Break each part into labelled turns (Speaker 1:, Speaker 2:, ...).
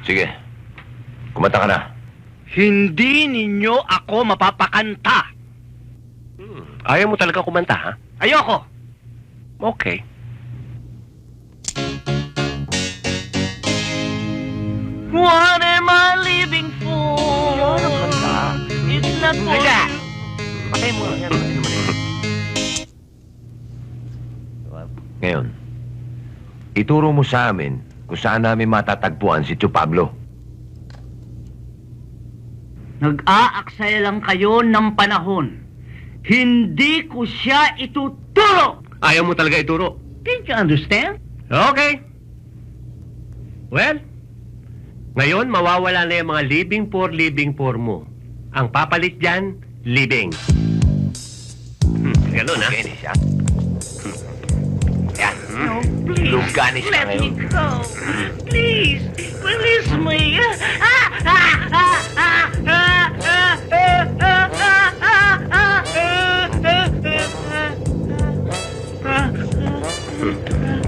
Speaker 1: Sige. Kumanta ka na.
Speaker 2: Hindi ninyo ako mapapakanta.
Speaker 3: Ayaw mo talaga kumanta, ha?
Speaker 2: Ayoko.
Speaker 3: Okay.
Speaker 2: What am I living for? It's not for you.
Speaker 3: Patay mo.
Speaker 1: Ngayon, ituro mo sa amin kung saan namin matatagpuan si Tio Pablo.
Speaker 2: Nag-aaksaya lang kayo ng panahon. Hindi ko siya ituturo.
Speaker 3: Ayaw mo talaga ituro.
Speaker 2: Didn't you understand?
Speaker 3: Okay. Well, ngayon mawawala na yung mga living poor mo. Ang papalit dyan, living. Ganun, ha?
Speaker 1: Ganis, ha? Yan.
Speaker 2: No, please.
Speaker 1: Luganis ka
Speaker 2: Let me
Speaker 1: ngayon.
Speaker 2: go. Please, release me.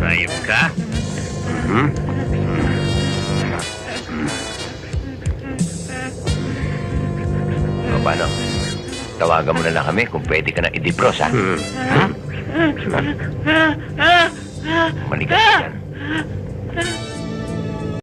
Speaker 3: Ayop ka?
Speaker 1: O, paano? Tawagan mo na lang kami kung pwede ka na i-defrost, ha? Maligas ka dyan.